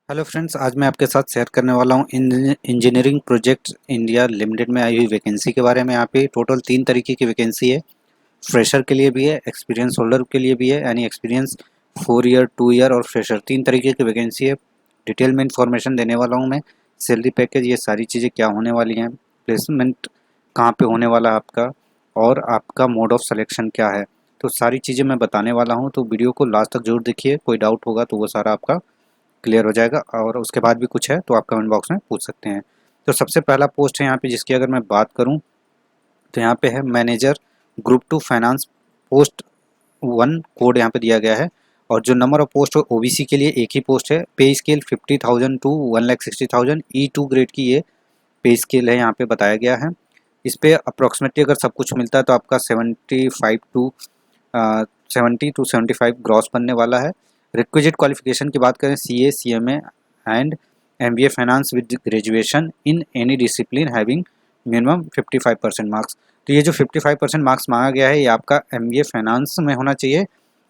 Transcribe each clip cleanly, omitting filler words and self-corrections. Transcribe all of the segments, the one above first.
Hello friends, आज मैं आपके साथ शेयर करने वाला हूँ इंजीनियरिंग प्रोजेक्ट इंडिया लिमिटेड में आई हुई वैकेंसी के बारे में। यहाँ पे टोटल 3 तरीके की वैकेंसी है। फ्रेशर के लिए भी है, एक्सपीरियंस होल्डर के लिए भी है, यानी एक्सपीरियंस 4 ईयर, 2 ईयर और फ्रेशर 3 तरीके की वैकेंसी है। डिटेल में इंफॉर्मेशन देने वाला हूँ मैं। सैलरी पैकेज, ये सारी चीज़ें क्या होने वाली हैं, प्लेसमेंट कहाँ पे होने वाला है आपका, और आपका मोड ऑफ सिलेक्शन क्या है, तो सारी चीज़ें मैं बताने वाला हूँ। तो वीडियो को लास्ट तक जरूर देखिए। कोई डाउट होगा तो वो सारा आपका क्लियर हो जाएगा, और उसके बाद भी कुछ है तो आप कमेंट बॉक्स में पूछ सकते हैं। तो सबसे पहला पोस्ट है यहाँ पे, जिसकी अगर मैं बात करूँ तो यहाँ पे है manager group 2 finance, post 1 code यहाँ पे दिया गया है। और जो नंबर ऑफ पोस्ट ओबीसी के लिए एक ही पोस्ट है। पे स्केल 50,000 टू 1,60,000 E2 ग्रेड की ये पे स्केल है, यहाँ पे बताया गया है। इस पे अप्रॉक्सीमेटली अगर सब कुछ मिलता है तो आपका 70 टू 75 ग्रॉस बनने वाला है। रिक्विजिट क्वालिफिकेशन की बात करें, CA CMA and MBA finance with graduation in any discipline having minimum 55% marks. तो ये जो 55% मार्क्स मांगा गया है, ये आपका MBA फाइनेंस में होना चाहिए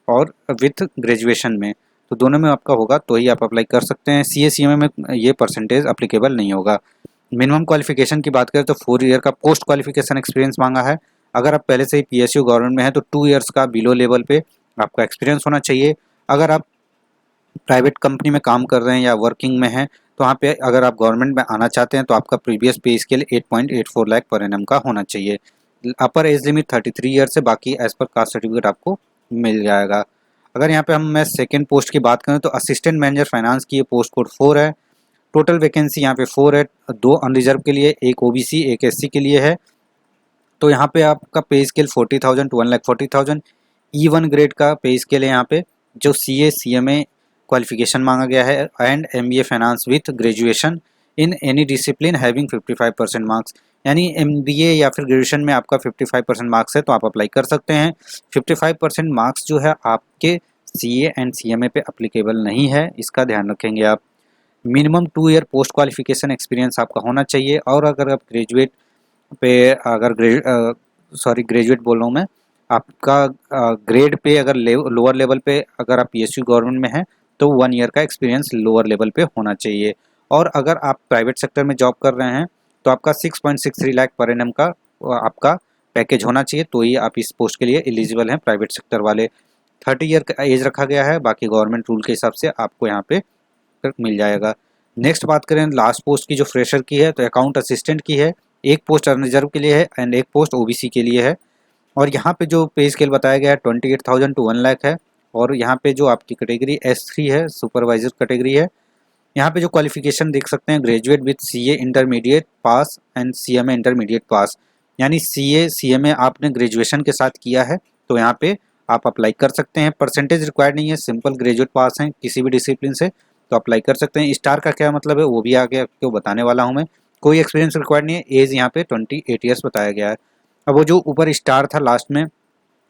और विथ ग्रेजुएशन में, तो दोनों में आपका होगा तो ही आप अप्लाई कर सकते हैं। CA CMA में ये परसेंटेज अप्लीकेबल नहीं होगा। मिनिमम क्वालिफिकेशन की बात करें तो 4 ईयर का पोस्ट क्वालिफिकेशन एक्सपीरियंस मांगा है। अगर आप पहले से ही PSU गवर्नमेंट में है तो 2 ईयर्स का बिलो लेवल पे आपका एक्सपीरियंस होना चाहिए। अगर आप प्राइवेट कंपनी में काम कर रहे हैं या वर्किंग में हैं तो वहाँ पे अगर आप गवर्नमेंट में आना चाहते हैं तो आपका प्रीवियस पे स्केल 8.84 लाख पर एनम का होना चाहिए। अपर एज लिमिट 33 ईयर से, बाकी एज पर कास्ट सर्टिफिकेट आपको मिल जाएगा। अगर यहाँ पे मैं सेकेंड पोस्ट की बात करें तो असिस्टेंट मैनेजर फाइनेंस की ये पोस्ट कोड 4 है। टोटल वैकेंसी यहाँ पे 4 है, 2 अनरिजर्व के लिए, एक OBC एक SC के लिए है। तो यहाँ पे आपका पे स्केल 40,000 टू 1,40,000 E1 ग्रेड का पे स्केल है यहाँ पे। जो CA CMA क्वालिफिकेशन मांगा गया है and MBA finance with graduation in any discipline having 55% marks, यानी MBA या फिर ग्रेजुएशन में आपका 55% मार्क्स है तो आप अप्लाई कर सकते हैं। 55% मार्क्स जो है आपके CA एंड CMA पे अप्लीकेबल नहीं है, इसका ध्यान रखेंगे आप। Minimum 2 year post qualification experience आपका होना चाहिए। और अगर आप ग्रेजुएट पे, अगर ग्रेजुएट बोल रहा हूँ मैं, आपका ग्रेड पे अगर लोअर लेवल पे अगर आप PSU गवर्नमेंट में हैं तो 1 ईयर का एक्सपीरियंस लोअर लेवल पे होना चाहिए। और अगर आप प्राइवेट सेक्टर में जॉब कर रहे हैं तो आपका 6.63 लाख पर एनम का आपका पैकेज होना चाहिए, तो ही आप इस पोस्ट के लिए एलिजिबल हैं प्राइवेट सेक्टर वाले। 30 ईयर का एज रखा गया है, बाकी गवर्नमेंट रूल के हिसाब से आपको यहाँ पे मिल जाएगा। नेक्स्ट बात करें लास्ट पोस्ट की जो फ्रेशर की है, तो अकाउंट असिस्टेंट की है। एक पोस्ट रिजर्व के लिए है एंड एक पोस्ट OBC के लिए है। और यहाँ पे जो पे स्केल बताया गया है 28,000 टू 1 लाख है। और यहाँ पे जो आपकी कैटेगरी S3 है, सुपरवाइजर कैटेगरी है। यहाँ पे जो क्वालिफिकेशन देख सकते हैं, graduate with CA intermediate pass and CMA intermediate pass, यानी CA CMA आपने ग्रेजुएशन के साथ किया है तो यहाँ पे आप अप्लाई कर सकते हैं। परसेंटेज रिक्वायर्ड नहीं है, सिंपल ग्रेजुएट पास हैं किसी भी डिसिप्लिन से तो अप्लाई कर सकते हैं। स्टार का क्या मतलब है वो भी आगे आपको बताने वाला हूँ मैं। कोई एक्सपीरियंस रिक्वायर्ड नहीं है, एज यहाँ पे 28 ईयर्स बताया गया है। अब वो जो ऊपर स्टार था लास्ट में,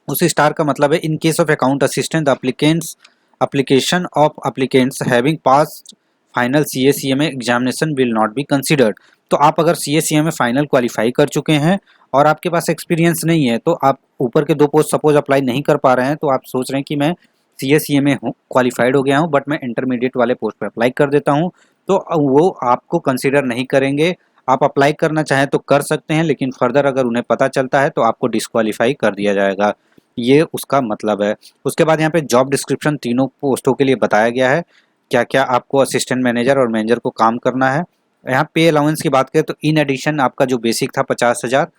उस स्टार का मतलब है in case of account assistant applicants application of applicants having passed final CA CMA examination will not be considered. तो आप अगर CA CMA फाइनल क्वालिफाई कर चुके हैं और आपके पास एक्सपीरियंस नहीं है, तो आप ऊपर के 2 पोस्ट सपोज अप्लाई नहीं कर पा रहे हैं, तो आप सोच रहे हैं कि मैं CA CMA हूँ, क्वालिफाइड हो गया हूँ, बट मैं इंटरमीडिएट वाले पोस्ट पर अप्लाई कर देता हूँ, तो वो आपको कंसिडर नहीं करेंगे। आप अप्लाई करना चाहें तो कर सकते हैं, लेकिन फर्दर अगर उन्हें पता चलता है तो आपको डिस्क्वालीफाई कर दिया जाएगा, ये उसका मतलब है। उसके बाद यहाँ पे जॉब डिस्क्रिप्शन तीनों पोस्टों के लिए बताया गया है, क्या क्या आपको असिस्टेंट मैनेजर और मैनेजर को काम करना है। यहाँ पे अलाउंस की बात करें तो इन एडिशन आपका जो बेसिक था 50,000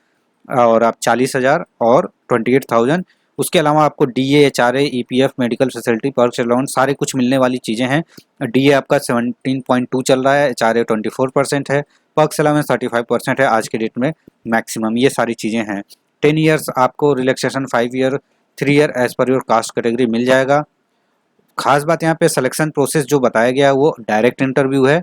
और आप 40,000 और 28,000, उसके अलावा आपको DA HRA EPF medical facility perks allowance सारे कुछ मिलने वाली चीज़ें हैं। DA आपका 17.2 चल रहा है, HRA 24% है, पर्क्स अलाउंस 35% है आज के डेट में मैक्सिमम, ये सारी चीज़ें हैं। 10 ईयर्स आपको relaxation, 5 year, 3 year as per your caste category मिल जाएगा। खास बात यहाँ पे सिलेक्शन प्रोसेस जो बताया गया है वो डायरेक्ट इंटरव्यू है।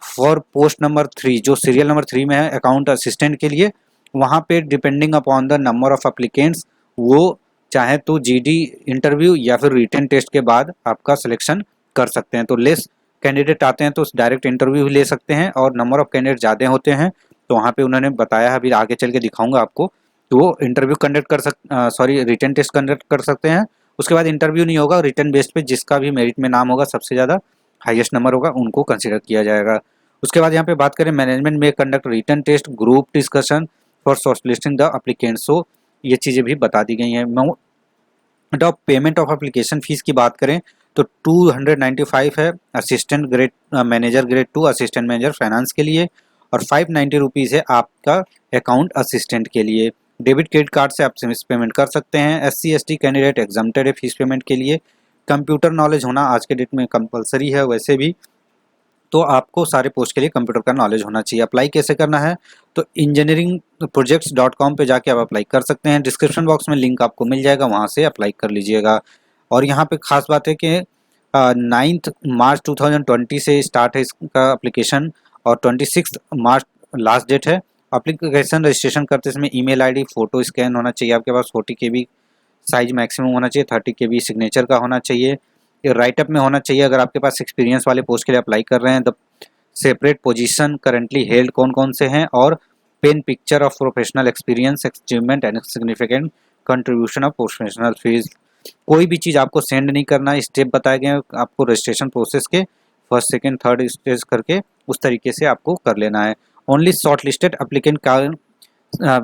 फॉर पोस्ट नंबर 3 जो सीरियल नंबर 3 में है अकाउंट असिस्टेंट के लिए, वहाँ पे depending upon the number of applicants वो चाहे तो GD इंटरव्यू या फिर रिटन टेस्ट के बाद आपका सिलेक्शन कर सकते हैं। तो लेस कैंडिडेट आते हैं तो डायरेक्ट इंटरव्यू भी ले सकते हैं, और नंबर ऑफ कैंडिडेट ज़्यादा होते हैं तो वहाँ पे उन्होंने बताया है, अभी आगे चल के दिखाऊंगा आपको, तो वो इंटरव्यू कंडक्ट कर रिटन टेस्ट कंडक्ट कर सकते हैं। उसके बाद इंटरव्यू नहीं होगा, रिटन बेस्ड पे जिसका भी मेरिट में नाम होगा सबसे ज़्यादा हाईएस्ट नंबर होगा उनको कंसिडर किया जाएगा। उसके बाद यहाँ पे बात करें मैनेजमेंट में conduct written test group discussion for shortlisting the applicant. So ये चीज़ें भी बता दी गई हैं। Mode of payment of application fees की बात करें तो 295 है assistant grade manager grade 2 assistant manager finance के लिए, और 590 रुपीज़ है आपका अकाउंट असिस्टेंट के लिए। डेबिट क्रेडिट कार्ड से आप फीस पेमेंट कर सकते हैं। SC ST कैंडिडेट एग्जम्प्टेड है फीस पेमेंट के लिए। कंप्यूटर नॉलेज होना आज के डेट में कंपलसरी है वैसे भी, तो आपको सारे पोस्ट के लिए कंप्यूटर का नॉलेज होना चाहिए। अप्लाई कैसे करना है तो engineeringprojects.com पे जाके आप अप्लाई कर सकते हैं। डिस्क्रिप्शन बॉक्स में लिंक आपको मिल जाएगा, वहाँ से अप्लाई कर लीजिएगा। और यहाँ पे खास बात है कि 9 मार्च 2020 से स्टार्ट है इसका एप्लीकेशन, और 26 मार्च लास्ट डेट है। एप्लीकेशन रजिस्ट्रेशन करते समय ईमेल आईडी फ़ोटो स्कैन होना चाहिए आपके पास, 40 KB साइज मैक्सिमम होना चाहिए, 30 KB सिग्नेचर का होना चाहिए। राइटअप में होना चाहिए अगर आपके पास एक्सपीरियंस वाले पोस्ट के लिए अप्लाई कर रहे हैं, the separate position currently held कौन कौन से हैं, और pen picture of professional experience achievement and significant contribution of professional fees. कोई भी चीज़ आपको सेंड नहीं करना है, स्टेप बताए गए हैं आपको रजिस्ट्रेशन प्रोसेस के, फर्स्ट सेकंड थर्ड स्टेज करके उस तरीके से आपको कर लेना है। ओनली शॉर्ट लिस्टेड एप्लीकेंट का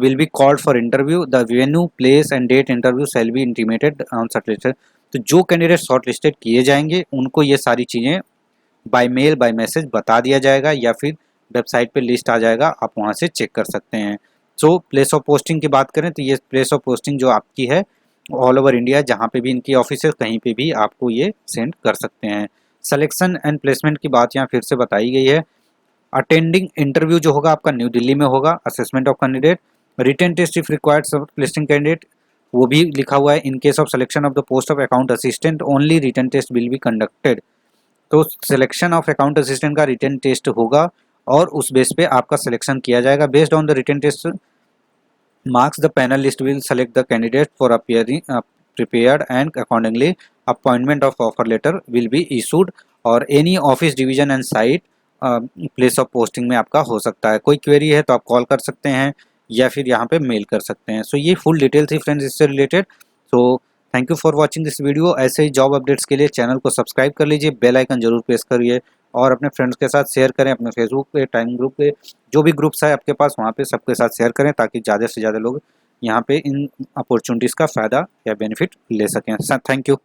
will be called for interview. The venue, place and date interview shall be intimated on shortlisted. तो जो कैंडिडेट शॉर्ट लिस्टेड किए जाएंगे उनको ये सारी चीज़ें बाय मेल बाय मैसेज बता दिया जाएगा, या फिर वेबसाइट पे लिस्ट आ जाएगा, आप वहाँ से चेक कर सकते हैं। सो प्लेस ऑफ पोस्टिंग की बात करें तो ये प्लेस ऑफ पोस्टिंग जो आपकी है ऑल ओवर इंडिया, जहाँ पे भी इनकी ऑफिस है कहीं पे भी आपको ये सेंड कर सकते हैं। सिलेक्शन एंड प्लेसमेंट की बात यहाँ फिर से बताई गई है। अटेंडिंग इंटरव्यू जो होगा आपका न्यू दिल्ली में होगा। Assessment of candidate, written test if required listing candidate, वो भी लिखा हुआ है। In case of selection of the post of account assistant only written test will be conducted. तो सिलेक्शन ऑफ अकाउंट असिस्टेंट का रिटन टेस्ट होगा और उस बेस पे आपका सिलेक्शन किया जाएगा। Based on the written test marks the panel list will select the candidate for appearing prepared, and accordingly appointment of offer letter will be issued, और any office division and site place of posting में आपका हो सकता है। कोई query है तो आप कॉल कर सकते हैं या फिर यहाँ पे मेल कर सकते हैं। सो ये फुल डिटेल थी फ्रेंड्स इससे related. So thank you for watching this video. ऐसे ही जॉब अपडेट्स के लिए चैनल को सब्सक्राइब कर लीजिए, बेल आइकन जरूर प्रेस करिए, और अपने फ्रेंड्स के साथ शेयर करें, अपने फेसबुक पे, टाइम ग्रुप पे, जो भी ग्रुप्स है आपके पास वहाँ पे सबके साथ शेयर करें, ताकि ज़्यादा से ज़्यादा लोग यहाँ पे इन अपॉर्चुनिटीज़ का फ़ायदा या बेनिफिट ले सकें। Thank you.